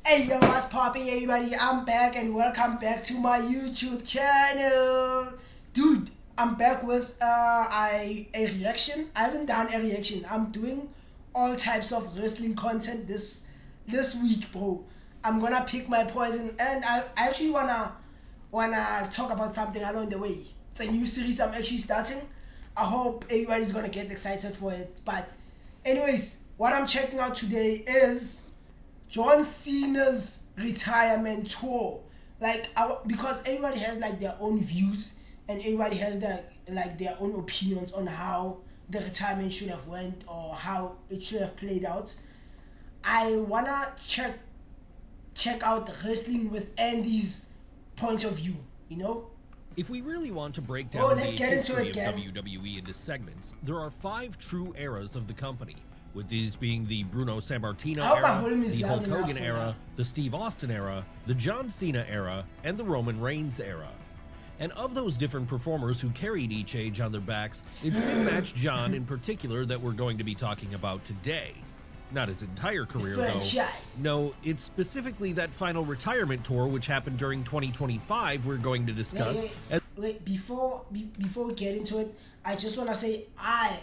Hey yo, what's popping everybody? I'm back and welcome back to my YouTube channel. Dude, I'm back with a reaction. I haven't done a reaction. I'm doing all types of wrestling content this week, bro. I'm gonna pick my poison and I actually wanna talk about something along the way. It's a new series I'm actually starting. I hope everybody's gonna get excited for it. But anyways, what I'm checking out today is John Cena's retirement tour. Because everybody has like their own views and everybody has their own opinions on how the retirement should have went or how it should have played out. I wanna check out wrestling with Andy's point of view, you know? If we really want to break down the history of WWE into segments, there are 5 true eras of the company, with these being the Bruno Sammartino era, the Hulk Hogan era, the Steve Austin era, the John Cena era, and the Roman Reigns era. And of those different performers who carried each age on their backs, it's Big Match John in particular that we're going to be talking about today. Not his entire career, though. No, it's specifically that final retirement tour, which happened during 2025, we're going to discuss. Wait, before we get into it, I just want to say I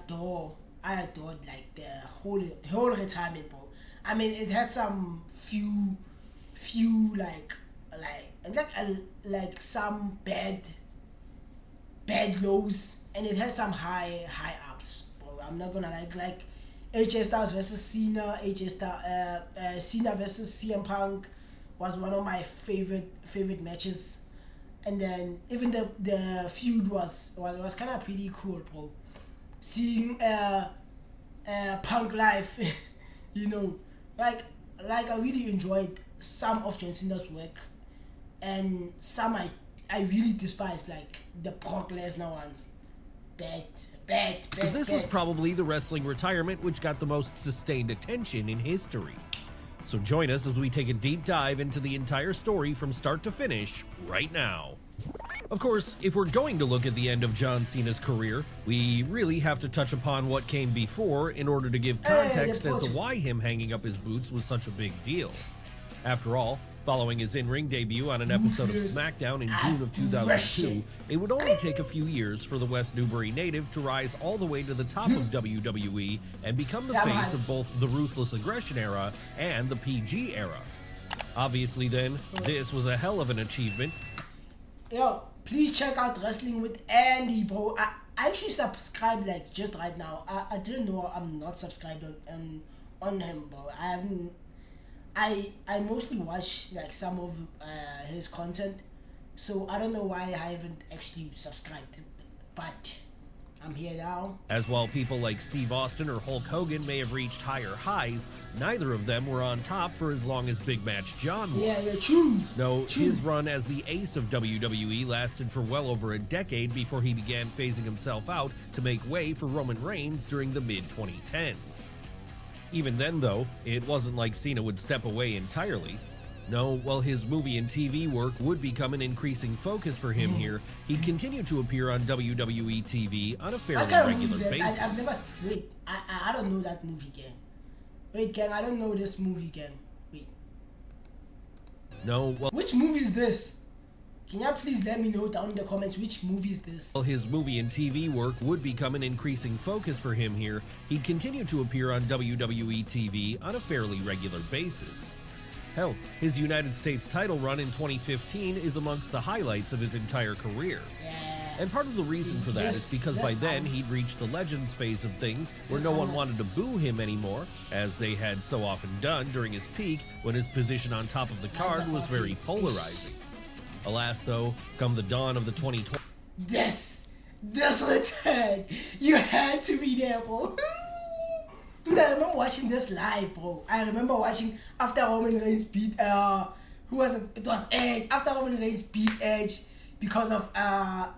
adore like the whole retirement, bro. I mean, it had some few like some bad lows, and it had some high ups, bro. I'm not gonna like AJ Styles versus Cena, Cena versus CM Punk was one of my favorite matches, and then even the feud was kind of pretty cool, bro. Seeing Punk live, you know, like I really enjoyed some of John Cena's work, and some I really despise, like the Brock Lesnar ones. Bad. This was probably the wrestling retirement which got the most sustained attention in history. So join us as we take a deep dive into the entire story from start to finish right now. Of course, if we're going to look at the end of John Cena's career, we really have to touch upon what came before in order to give context as to why him hanging up his boots was such a big deal. After all, following his in-ring debut on an episode of SmackDown in June of 2002, it would only take a few years for the West Newbury native to rise all the way to the top of WWE and become the face of both the Ruthless Aggression era and the PG era. Obviously then, this was a hell of an achievement. Yo, please check out Wrestling with Andy, bro. I actually subscribed like just right now. I didn't know I'm not subscribed on him, bro. I mostly watch like some of his content, so I don't know why I haven't actually subscribed, but I'm here now. As while people like Steve Austin or Hulk Hogan may have reached higher highs, neither of them were on top for as long as Big Match John was. Yeah, true. No, his run as the ace of WWE lasted for well over a decade before he began phasing himself out to make way for Roman Reigns during the mid-2010s. Even then, though, it wasn't like Cena would step away entirely. No, while his movie and TV work would become an increasing focus for him here, he'd continue to appear on WWE TV on a fairly regular basis. I've never... Wait, I don't know that movie, gang. Wait, gang, I don't know this movie, gang. Wait. No, well... Which movie is this? Can you please let me know down in the comments which movie is this? While his movie and TV work would become an increasing focus for him here, he'd continue to appear on WWE TV on a fairly regular basis. Hell, his United States title run in 2015 is amongst the highlights of his entire career. Yeah. And part of the reason for that is because by then he'd reached the Legends phase of things where no one wanted to boo him anymore, as they had so often done during his peak when his position on top of the card was very polarizing. Alas, though, come the dawn of the 2020... This return! You had to be there, bro. Dude, I remember watching this live, bro. I remember watching after Roman Reigns beat... who was it? It was Edge. After Roman Reigns beat Edge because of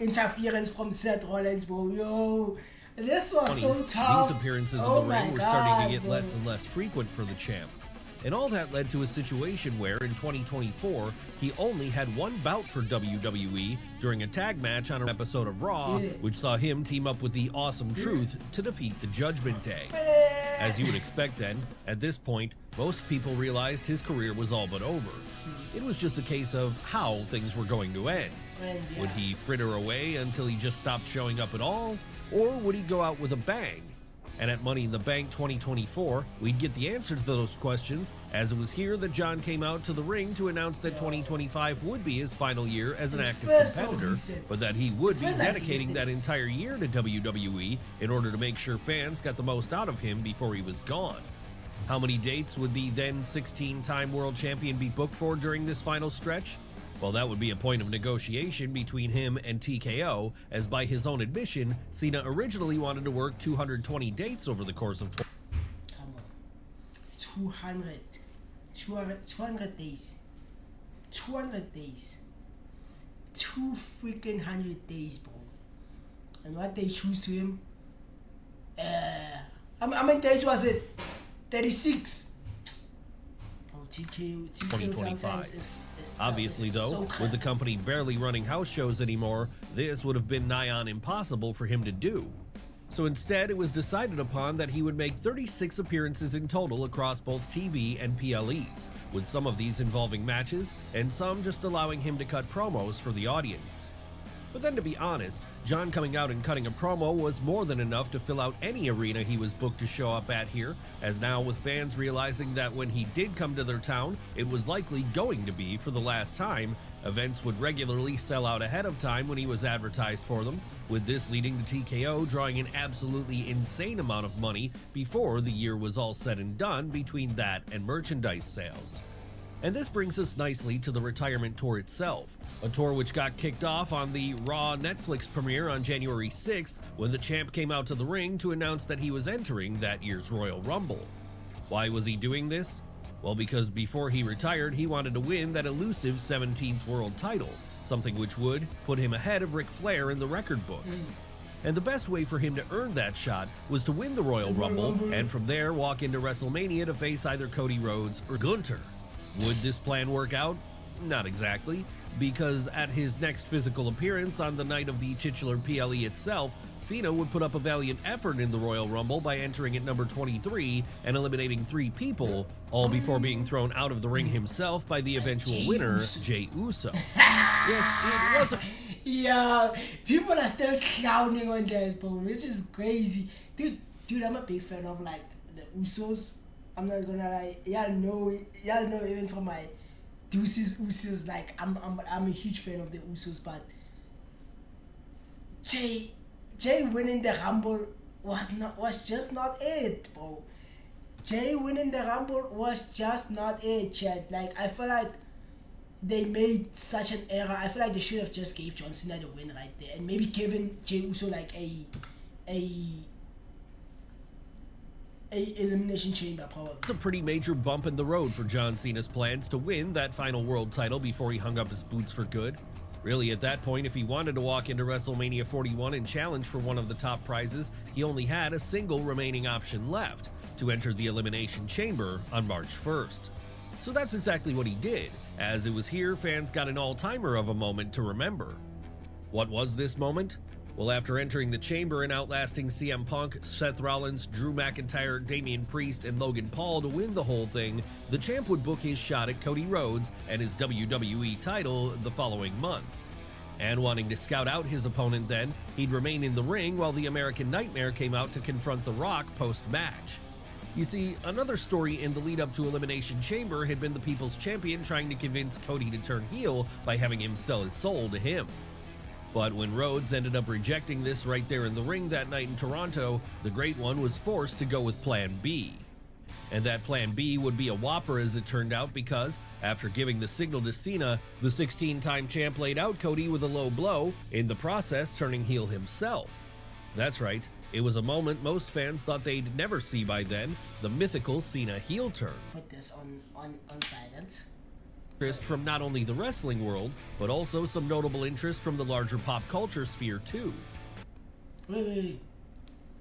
interference from Seth Rollins, bro. Yo, this was so tough. These appearances in the ring were starting to get less and less frequent for the champ. And all that led to a situation where, in 2024, he only had one bout for WWE during a tag match on an episode of Raw, which saw him team up with the Awesome Truth to defeat the Judgment Day. As you would expect then, at this point, most people realized his career was all but over. It was just a case of how things were going to end. Would he fritter away until he just stopped showing up at all? Or would he go out with a bang? And at Money in the Bank 2024, we'd get the answer to those questions, as it was here that John came out to the ring to announce that 2025 would be his final year as an active competitor, but that he would be dedicating that entire year to WWE in order to make sure fans got the most out of him before he was gone. How many dates would the then 16-time world champion be booked for during this final stretch? Well, that would be a point of negotiation between him and TKO, as by his own admission, Cena originally wanted to work 220 dates over the course of 200 days. 200 days. 2 freaking 100 days, bro. And what they choose to him? How many days was it? 36. 2025. Obviously, though, with the company barely running house shows anymore, this would have been nigh on impossible for him to do. So instead, it was decided upon that he would make 36 appearances in total across both TV and PLEs, with some of these involving matches and some just allowing him to cut promos for the audience. But then, to be honest, John coming out and cutting a promo was more than enough to fill out any arena he was booked to show up at here, as now with fans realizing that when he did come to their town, it was likely going to be for the last time, events would regularly sell out ahead of time when he was advertised for them, with this leading to TKO drawing an absolutely insane amount of money before the year was all said and done between that and merchandise sales. And this brings us nicely to the retirement tour itself, a tour which got kicked off on the Raw Netflix premiere on January 6th when the champ came out to the ring to announce that he was entering that year's Royal Rumble. Why was he doing this? Well, because before he retired, he wanted to win that elusive 17th world title, something which would put him ahead of Ric Flair in the record books. And the best way for him to earn that shot was to win the Royal Rumble, and from there walk into WrestleMania to face either Cody Rhodes or Gunther. Would this plan work out? Not exactly, because at his next physical appearance on the night of the titular PLE itself, Cena would put up a valiant effort in the Royal Rumble by entering at number 23 and eliminating 3 people, all before being thrown out of the ring himself by the eventual winner, Jey Uso. Yes, it was a... Yeah, people are still clowning on that, bro. It's just crazy. Dude, I'm a big fan of, like, the Usos. I'm not gonna lie, y'all know even from my Deuces Usos, like I'm a huge fan of the Usos, but Jey winning the Rumble was just not it, bro. Jey winning the Rumble was just not it, Chad. Like, I feel like they made such an error. I feel like they should have just gave John Cena the win right there and maybe given Jey Uso like a elimination chamber, probably. It's a pretty major bump in the road for John Cena's plans to win that final world title before he hung up his boots for good. Really, at that point, if he wanted to walk into WrestleMania 41 and challenge for one of the top prizes, he only had a single remaining option left, to enter the Elimination Chamber on March 1st. So that's exactly what he did, as it was here fans got an all-timer of a moment to remember. What was this moment? Well, after entering the chamber and outlasting CM Punk, Seth Rollins, Drew McIntyre, Damian Priest, and Logan Paul to win the whole thing, the champ would book his shot at Cody Rhodes and his WWE title the following month. And wanting to scout out his opponent then, he'd remain in the ring while the American Nightmare came out to confront The Rock post-match. You see, another story in the lead-up to Elimination Chamber had been the People's Champion trying to convince Cody to turn heel by having him sell his soul to him. But when Rhodes ended up rejecting this right there in the ring that night in Toronto, the Great One was forced to go with Plan B. And that Plan B would be a whopper as it turned out because, after giving the signal to Cena, the 16-time champ laid out Cody with a low blow, in the process turning heel himself. That's right, it was a moment most fans thought they'd never see by then, the mythical Cena heel turn. Put this on silent. Interest from not only the wrestling world, but also some notable interest from the larger pop culture sphere too. Wait.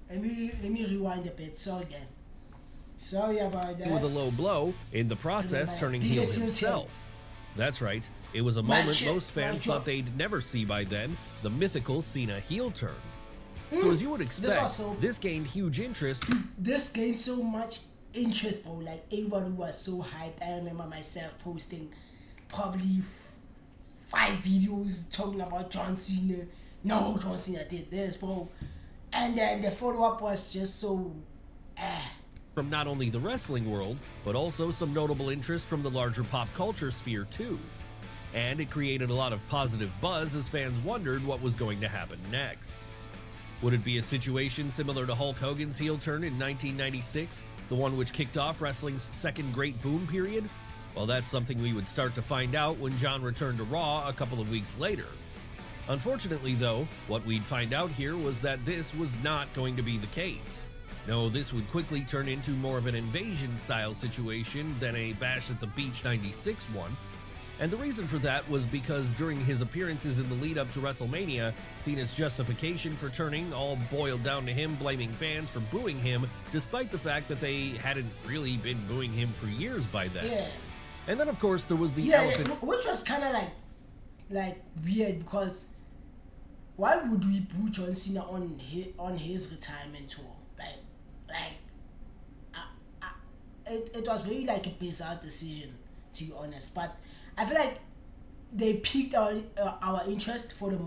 Let me rewind a bit. Sorry about that. With a low blow, in the process turning heel himself. That's right, it was a moment most fans thought they'd never see by then, the mythical Cena heel turn. So as you would This expect, also, this gained huge interest. this gained so much interest, bro. Like everybody was so hyped. I remember myself posting probably 5 videos talking about John Cena. No, John Cena did this, bro. And then the follow-up was just so From not only the wrestling world, but also some notable interest from the larger pop culture sphere too. And it created a lot of positive buzz as fans wondered what was going to happen next. Would it be a situation similar to Hulk Hogan's heel turn in 1996, the one which kicked off wrestling's second great boom period? Well, that's something we would start to find out when John returned to Raw a couple of weeks later. Unfortunately, though, what we'd find out here was that this was not going to be the case. No, this would quickly turn into more of an invasion-style situation than a Bash at the Beach 96 one. And the reason for that was because during his appearances in the lead-up to WrestleMania, Cena's justification for turning all boiled down to him blaming fans for booing him, despite the fact that they hadn't really been booing him for years by then. yeah. And then, of course, there was the Yeah, elephant... which was kind of like weird, because why would we boo John Cena on his retirement tour? It was really like a bizarre decision, to be honest. But I feel like they piqued our interest for the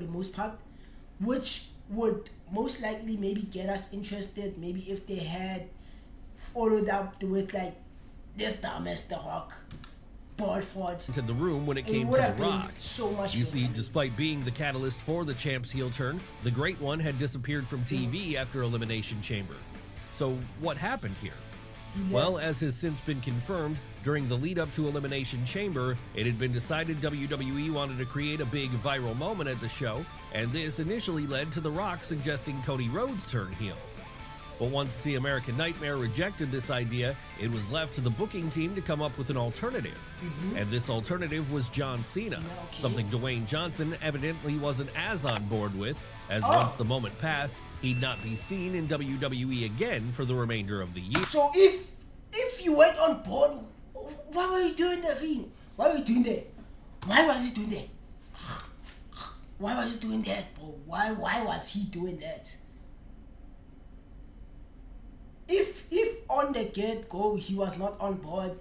most part, which would most likely maybe get us interested. Maybe if they had followed up with like this dumbest The Rock, Balford into the room when it came to would The have been Rock. so much You see, better. despite being the catalyst for the champ's heel turn, the Great One had disappeared from TV after Elimination Chamber. So what happened here? Well, as has since been confirmed, during the lead up to Elimination Chamber, it had been decided WWE wanted to create a big viral moment at the show, and this initially led to The Rock suggesting Cody Rhodes turn heel. But once the American Nightmare rejected this idea, it was left to the booking team to come up with an alternative. And this alternative was John Cena, okay. something Dwayne Johnson evidently wasn't as on board with, as once the moment passed, he'd not be seen in WWE again for the remainder of the year. So if you went on board, why were you doing the ring? Why were you doing that? Why was he doing that? Why was he doing that, bro? Why was he doing that? If on the get-go he was not on board,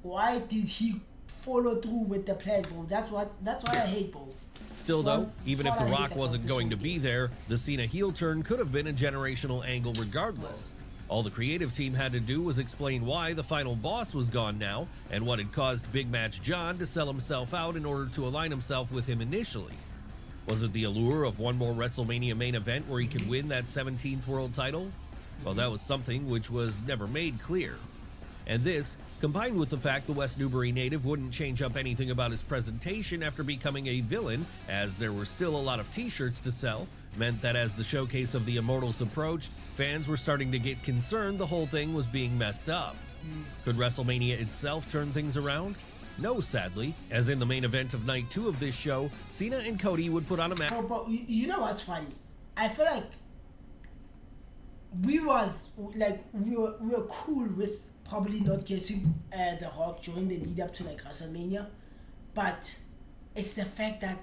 why did he follow through with the plan, bro? That's what I hate, bro. Still though, even if The Rock wasn't going to be there, the Cena heel turn could have been a generational angle regardless. All the creative team had to do was explain why the final boss was gone now, and what had caused Big Match John to sell himself out in order to align himself with him initially. Was it the allure of one more WrestleMania main event where he could win that 17th world title? Well, that was something which was never made clear. And this, combined with the fact the West Newbury native wouldn't change up anything about his presentation after becoming a villain, as there were still a lot of t-shirts to sell, meant that as the showcase of the Immortals approached, fans were starting to get concerned the whole thing was being messed up. Could WrestleMania itself turn things around? No, sadly, as in the main event of night 2 of this show, Cena and Cody would put on a match. But you know what's funny? I feel like we were cool with probably not getting The Rock during the lead up to like WrestleMania, but it's the fact that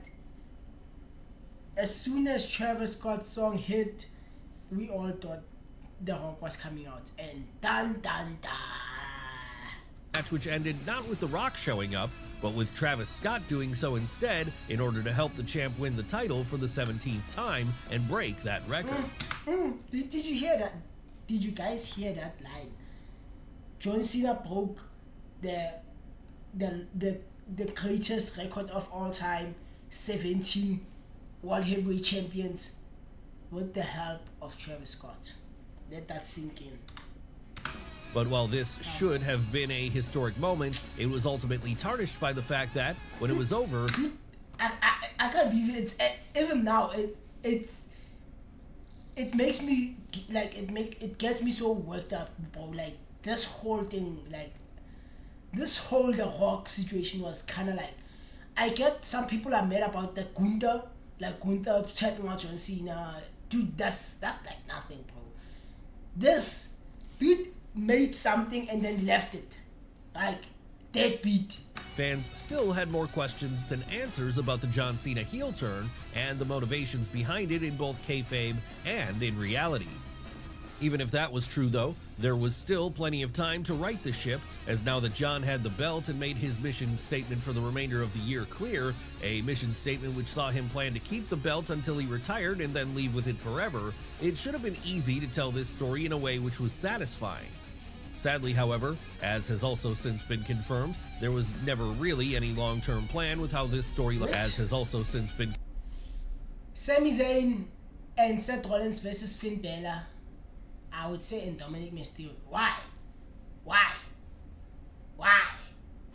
as soon as Travis Scott's song hit, we all thought The Rock was coming out, and dun dun dun. Match which ended not with The Rock showing up, but with Travis Scott doing so instead in order to help the champ win the title for the 17th time and break that record. Did you hear that? Did you guys hear that line? John Cena broke the greatest record of all time, 17 World Heavyweight Champions, with the help of Travis Scott. Let that sink in. But while this should have been a historic moment, it was ultimately tarnished by the fact that, when it was over... I can't believe it. Even now, it makes me, like, it gets me so worked up, bro. Like, this whole thing, like, this whole The Rock situation was kind of like... I get some people are mad about the Gunther, like Gunther chatting on John Cena. Dude, that's like nothing, bro. This dude made something and then left it, like deadbeat. fans still had more questions than answers about the John Cena heel turn and the motivations behind it in both kayfabe and in reality. Even if that was true though, there was still plenty of time to right the ship, as now that John had the belt and made his mission statement for the remainder of the year clear, a mission statement which saw him plan to keep the belt until he retired and then leave with it forever, it should have been easy to tell this story in a way which was satisfying. Sadly, however, as has also since been confirmed, there was never really any long-term plan with how this story Sami Zayn and Seth Rollins versus Finn Balor. I would say in Dominic Mysterio. Why?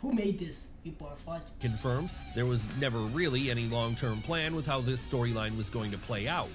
Who made this? People are fraud. Confirmed, there was never really any long-term plan with how this storyline was going to play out.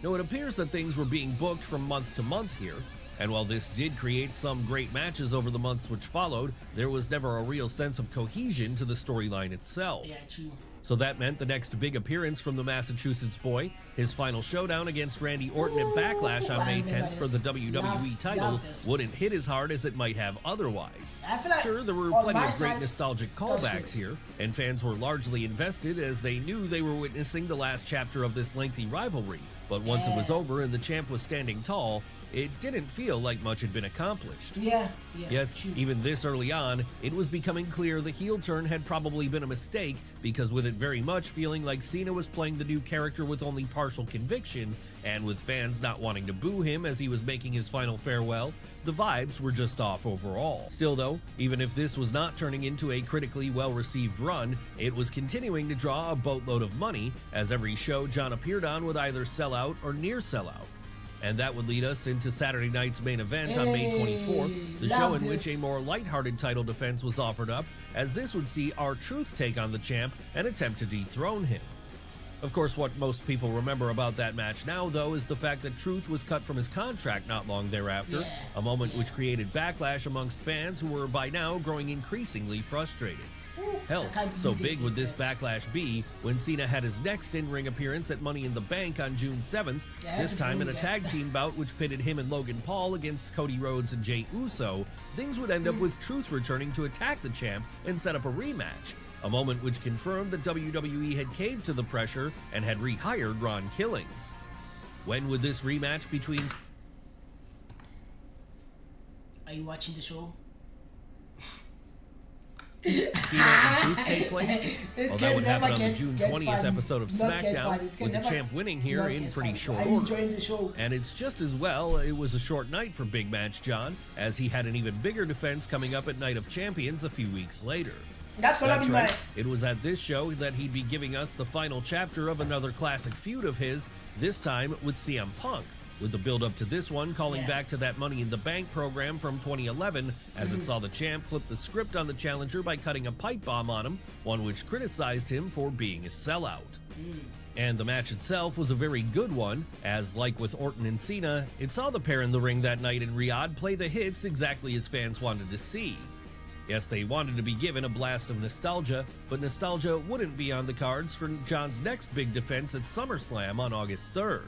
Now, it appears that things were being booked from month to month here, and while this did create some great matches over the months which followed, there was never a real sense of cohesion to the storyline itself. Yeah, true. So that meant the next big appearance from the Massachusetts boy, his final showdown against Randy Orton at Backlash on May 10th for the WWE title, wouldn't hit as hard as it might have otherwise. Sure, there were plenty of great nostalgic callbacks here, and fans were largely invested as they knew they were witnessing the last chapter of this lengthy rivalry, but once it was over and the champ was standing tall, it didn't feel like much had been accomplished. Yes, true. even this early on, it was becoming clear the heel turn had probably been a mistake, because with it very much feeling like Cena was playing the new character with only partial conviction, and with fans not wanting to boo him as he was making his final farewell, the vibes were just off overall. Still though, even if this was not turning into a critically well-received run, it was continuing to draw a boatload of money, as every show John appeared on would either sell out or near sell out. And that would lead us into Saturday night's main event on May 24th, the show in which a more lighthearted title defense was offered up, as this would see R-Truth take on the champ and attempt to dethrone him. Of course, what most people remember about that match now, though, is the fact that Truth was cut from his contract not long thereafter, a moment which created backlash amongst fans who were by now growing increasingly frustrated. Hell, so big would this backlash be when Cena had his next in-ring appearance at Money in the Bank on June 7th, this time in a tag team bout which pitted him and Logan Paul against Cody Rhodes and Jey Uso. Things would end up with Truth returning to attack the champ and set up a rematch, a moment which confirmed that WWE had caved to the pressure and had rehired Ron Killings. When would this rematch between... Are you watching the show? Cena and Truth take place? Well, that would happen on the June 20th episode of SmackDown, with the champ winning here in pretty short order. And it's just as well it was a short night for Big Match John, as he had an even bigger defense coming up at Night of Champions a few weeks later. That's right. It was at this show that he'd be giving us the final chapter of another classic feud of his, this time with CM Punk, with the build-up to this one calling back to that Money in the Bank program from 2011, as it saw the champ flip the script on the challenger by cutting a pipe bomb on him, one which criticized him for being a sellout. And the match itself was a very good one, as like with Orton and Cena, it saw the pair in the ring that night in Riyadh play the hits exactly as fans wanted to see. Yes, they wanted to be given a blast of nostalgia, but nostalgia wouldn't be on the cards for John's next big defense at SummerSlam on August 3rd.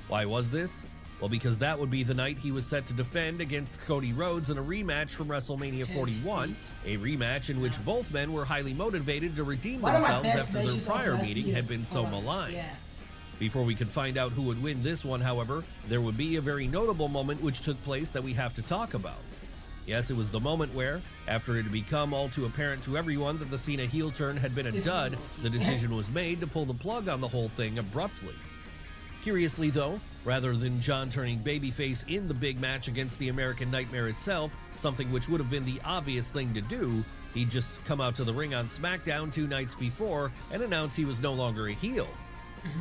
Why was this? Well, because that would be the night he was set to defend against Cody Rhodes in a rematch from WrestleMania 41, a rematch in which both men were highly motivated to redeem themselves after their prior meeting had been so maligned. Before we could find out who would win this one, however, there would be a very notable moment which took place that we have to talk about. Yes, it was the moment where, after it had become all too apparent to everyone that the Cena heel turn had been a dud, the decision was made to pull the plug on the whole thing abruptly. Curiously though, rather than John turning babyface in the big match against the American Nightmare itself, something which would have been the obvious thing to do, he'd just come out to the ring on SmackDown 2 nights before and announce he was no longer a heel.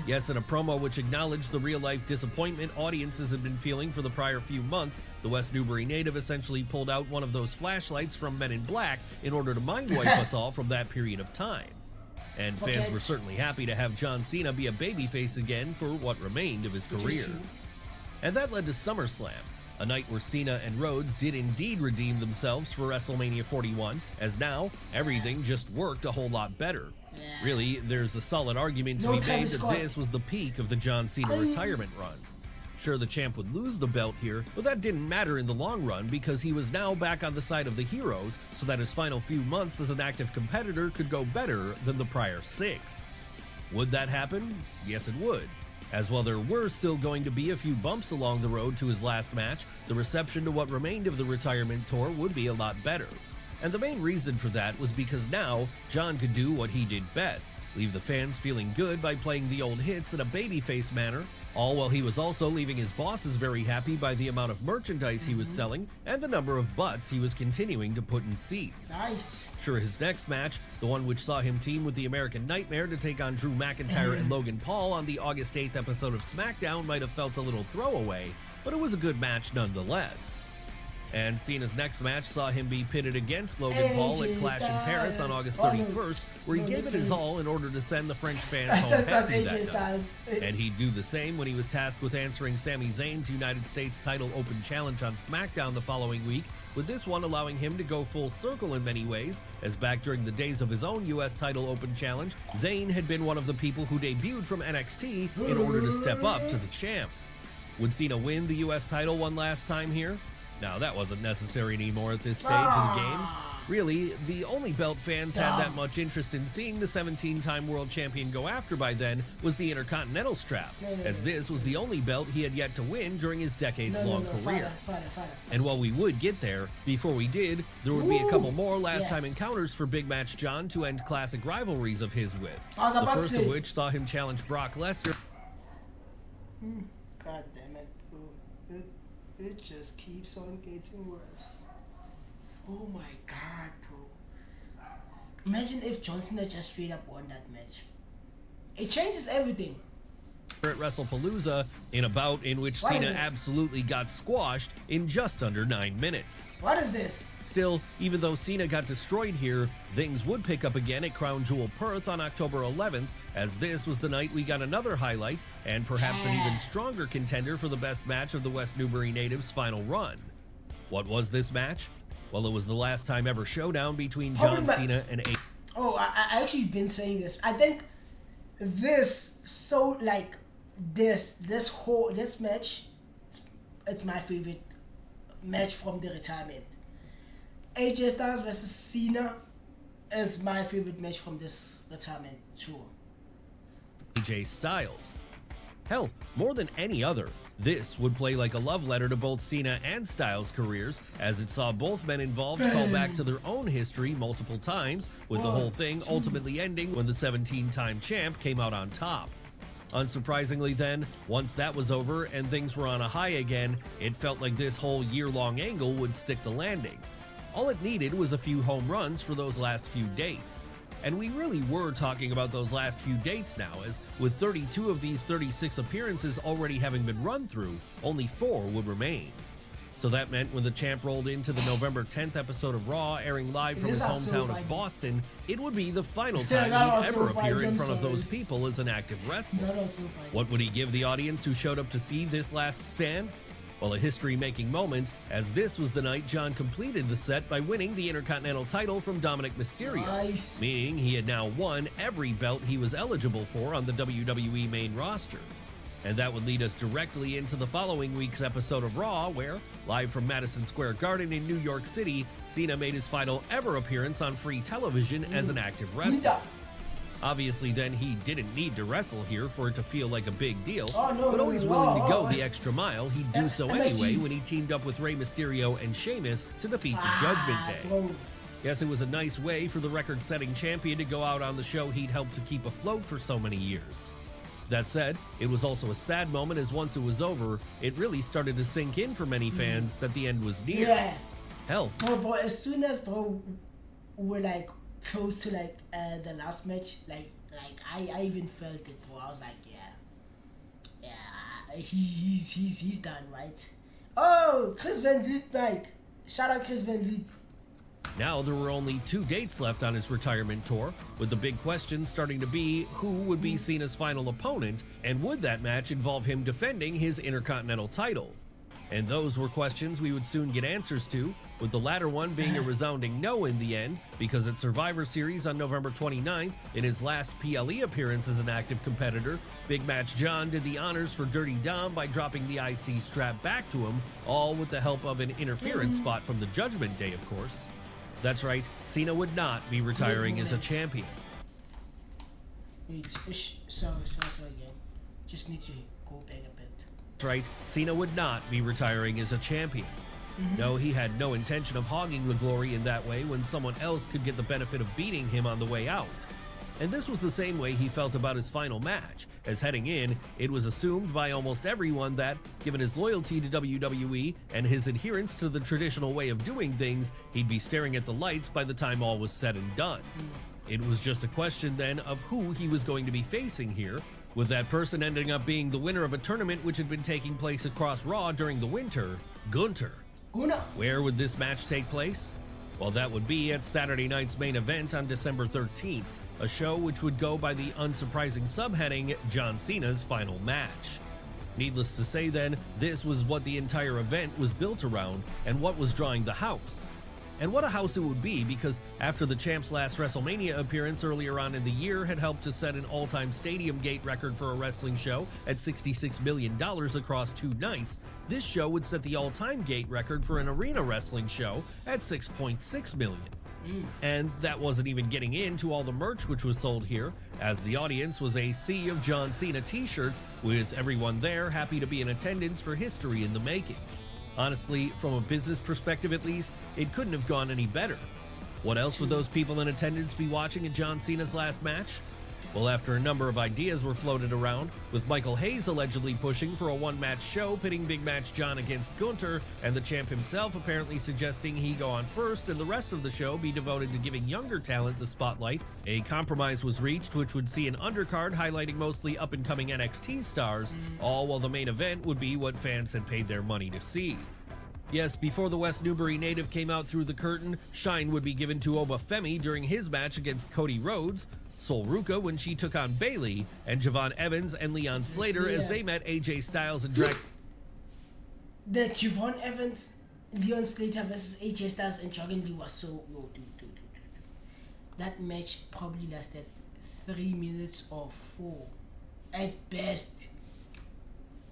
Yes, in a promo which acknowledged the real-life disappointment audiences had been feeling for the prior few months, the West Newbury native essentially pulled out one of those flashlights from Men in Black in order to mind-wipe us all from that period of time. And fans were certainly happy to have John Cena be a babyface again for what remained of his career. And that led to SummerSlam, a night where Cena and Rhodes did indeed redeem themselves for WrestleMania 41, as now, everything just worked a whole lot better. Really, there's a solid argument to be made that this was the peak of the John Cena retirement run. Sure, the champ would lose the belt here, but that didn't matter in the long run because he was now back on the side of the heroes, so that his final few months as an active competitor could go better than the prior 6. Would that happen? Yes, it would. As while there were still going to be a few bumps along the road to his last match, the reception to what remained of the retirement tour would be a lot better. And the main reason for that was because now, John could do what he did best, leave the fans feeling good by playing the old hits in a babyface manner, all while he was also leaving his bosses very happy by the amount of merchandise he was selling and the number of butts he was continuing to put in seats. Nice. Sure, his next match, the one which saw him team with the American Nightmare to take on Drew McIntyre and Logan Paul on the August 8th episode of SmackDown, might have felt a little throwaway, but it was a good match nonetheless. And Cena's next match saw him be pitted against Logan Paul at Clash in Paris on August 31st, where he gave it his all in order to send the French fans home happy that night. And he'd do the same when he was tasked with answering Sami Zayn's United States title open challenge on SmackDown the following week, with this one allowing him to go full circle in many ways, as back during the days of his own US title open challenge, Zayn had been one of the people who debuted from NXT in order to step up to the champ. Would Cena win the US title one last time here? Now, that wasn't necessary anymore at this stage of the game. Really, the only belt fans had that much interest in seeing the 17-time world champion go after by then was the Intercontinental strap, as this was the only belt he had yet to win during his decades-long career. And while we would get there, before we did, there would be a couple more last-time encounters for Big Match John to end classic rivalries of his with. The first of which saw him challenge Brock Lesnar. God damn it, bro. It just keeps on getting worse. Oh my god, bro. Imagine if John Cena just straight up won that match. It changes everything. At WrestlePalooza, in a bout in which Cena absolutely got squashed in just under 9 minutes. What is this? Still, even though Cena got destroyed here, things would pick up again at Crown Jewel Perth on October 11th, as this was the night we got another highlight, and perhaps an even stronger contender for the best match of the West Newbury natives' final run. What was this match? Well, it was the last time ever showdown between John Cena and A. Oh, I actually been saying this. I think this this match, it's my favorite match from the retirement. AJ Styles versus Cena is my favorite match from this retirement tour. AJ Styles. Hell, more than any other, this would play like a love letter to both Cena and Styles' careers, as it saw both men involved call back to their own history multiple times, with the whole thing ultimately ending when the 17-time champ came out on top. Unsurprisingly then, once that was over and things were on a high again, it felt like this whole year-long angle would stick the landing. All it needed was a few home runs for those last few dates. And we really were talking about those last few dates now, as with 32 of these 36 appearances already having been run through, only 4 would remain. So that meant when the champ rolled into the November 10th episode of Raw, airing live from his hometown of Boston, it would be the final time he'd ever appear in front of those people as an active wrestler. What would he give the audience who showed up to see this last stand? Well, a history-making moment, as this was the night John completed the set by winning the Intercontinental title from Dominic Mysterio, meaning he had now won every belt he was eligible for on the WWE main roster. And that would lead us directly into the following week's episode of Raw, where, live from Madison Square Garden in New York City, Cena made his final ever appearance on free television as an active wrestler. Obviously then, he didn't need to wrestle here for it to feel like a big deal, but always willing to go the extra mile, he'd do so anyway when he teamed up with Rey Mysterio and Sheamus to defeat the Judgment Day. Yes, it was a nice way for the record-setting champion to go out on the show he'd helped to keep afloat for so many years. That said, it was also a sad moment, as once it was over, it really started to sink in for many fans that the end was near. Yeah. Hell. Bro, as soon as we're like close to the last match, I even felt it, bro. I was like, he's done, right? Oh, Chris Van Vliet, shout out Chris Van Vliet. Now there were only 2 dates left on his retirement tour, with the big question starting to be who would be Cena's final opponent, and would that match involve him defending his Intercontinental title? And those were questions we would soon get answers to, with the latter one being a resounding no in the end, because at Survivor Series on November 29th, in his last PLE appearance as an active competitor, Big Match John did the honors for Dirty Dom by dropping the IC strap back to him, all with the help of an interference spot from the Judgment Day, of course. That's right, Cena would not be retiring as a champion. Wait, sorry again. Just need to go back a bit. That's right, Cena would not be retiring as a champion. No, he had no intention of hogging the glory in that way when someone else could get the benefit of beating him on the way out. And this was the same way he felt about his final match, as heading in, it was assumed by almost everyone that, given his loyalty to WWE and his adherence to the traditional way of doing things, he'd be staring at the lights by the time all was said and done. It was just a question then of who he was going to be facing here, with that person ending up being the winner of a tournament which had been taking place across Raw during the winter, Gunther. Where would this match take place? Well, that would be at Saturday night's main event on December 13th, a show which would go by the unsurprising subheading John Cena's Final Match. Needless to say then, this was what the entire event was built around and what was drawing the house. And what a house it would be, because after the champ's last WrestleMania appearance earlier on in the year had helped to set an all-time stadium gate record for a wrestling show at $66 million across 2 nights, this show would set the all-time gate record for an arena wrestling show at $6.6 million. And that wasn't even getting into all the merch which was sold here, as the audience was a sea of John Cena t-shirts, with everyone there happy to be in attendance for history in the making. Honestly, from a business perspective at least, it couldn't have gone any better. What else would those people in attendance be watching at John Cena's last match? Well, after a number of ideas were floated around, with Michael Hayes allegedly pushing for a one-match show pitting Big Match John against Gunther, and the champ himself apparently suggesting he go on first and the rest of the show be devoted to giving younger talent the spotlight, a compromise was reached which would see an undercard highlighting mostly up-and-coming NXT stars, all while the main event would be what fans had paid their money to see. Yes, before the West Newbury native came out through the curtain, shine would be given to Obafemi during his match against Cody Rhodes, Sol Ruka when she took on Bayley, and Javon Evans and Leon Slater as they met AJ Styles and Dragon. The Javon Evans, Leon Slater versus AJ Styles and Dragon Lee was so dude. That match probably lasted 3 minutes or 4 at best.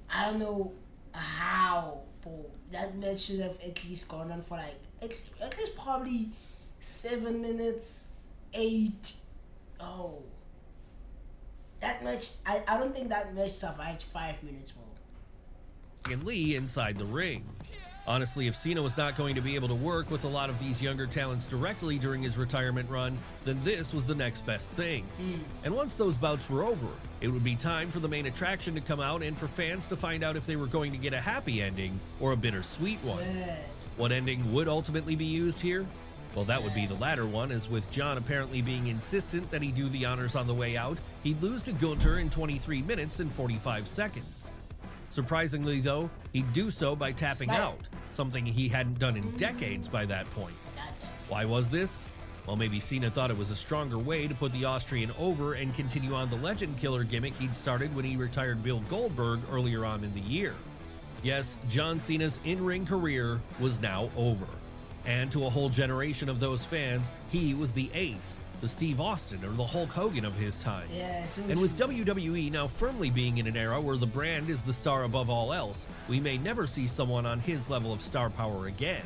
I don't know how, bro. That match should have at least gone on for like at least probably 7 minutes, 8. Oh, that match, I don't think that match survived 5 minutes more. And Lee inside the ring. Honestly, if Cena was not going to be able to work with a lot of these younger talents directly during his retirement run, then this was the next best thing. And once those bouts were over, it would be time for the main attraction to come out and for fans to find out if they were going to get a happy ending or a bittersweet one. What ending would ultimately be used here? Well, that would be the latter one, as with John apparently being insistent that he do the honors on the way out, he'd lose to Gunther in 23 minutes and 45 seconds. Surprisingly, though, he'd do so by tapping out, something he hadn't done in decades by that point. Why was this? Well, maybe Cena thought it was a stronger way to put the Austrian over and continue on the legend killer gimmick he'd started when he retired Bill Goldberg earlier on in the year. Yes, John Cena's in-ring career was now over. And to a whole generation of those fans, he was the ace, the Steve Austin or the Hulk Hogan of his time. And with WWE now firmly being in an era where the brand is the star above all else, we may never see someone on his level of star power again.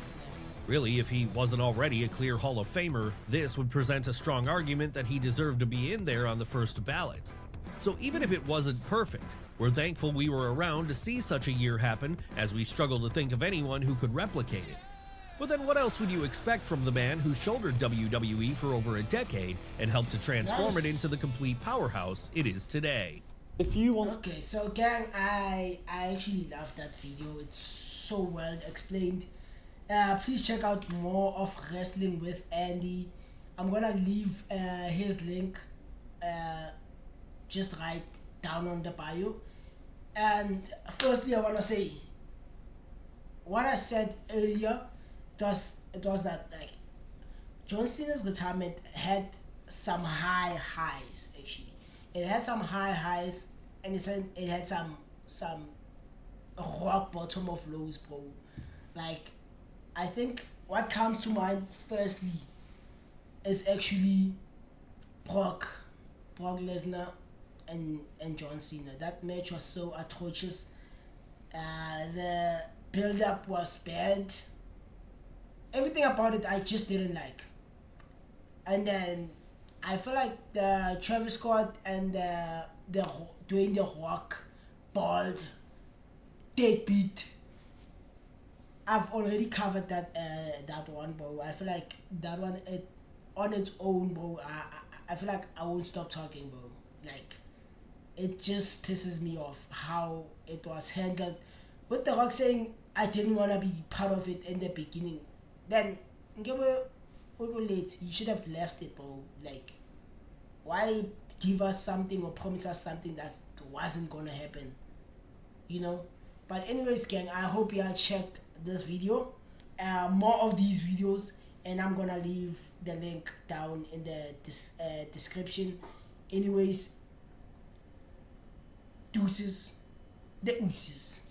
Really, if he wasn't already a clear Hall of Famer, this would present a strong argument that he deserved to be in there on the first ballot. So even if it wasn't perfect, we're thankful we were around to see such a year happen, as we struggle to think of anyone who could replicate it. But then what else would you expect from the man who shouldered WWE for over a decade and helped to transform it into the complete powerhouse it is today? If you want... Okay, so gang, I actually loved that video. It's so well explained. Please check out more of Wrestling with Andy. I'm gonna leave his link just right down on the bio. And firstly, I wanna say what I said earlier. It was that, like, John Cena's retirement had some high highs. Actually, it had some high highs, and it had some rock bottom of lows, bro. Like, I think what comes to mind firstly is actually Brock Lesnar and John Cena. That match was so atrocious. The build-up was bad. Everything about it I just didn't like. And then I feel like the Travis Scott and the Dwayne the Rock bald deadbeat. I've already covered that one, bro. I feel like that one on its own, bro. I feel like I won't stop talking, bro. Like, it just pisses me off how it was handled. With the Rock saying I didn't wanna be part of it in the beginning, then late. You should have left it, bro. Like, why give us something or promise us something that wasn't gonna happen? You know. But anyways, gang, I hope y'all check this video, more of these videos, and I'm gonna leave the link down in the description. Anyways, deuces, the oozes.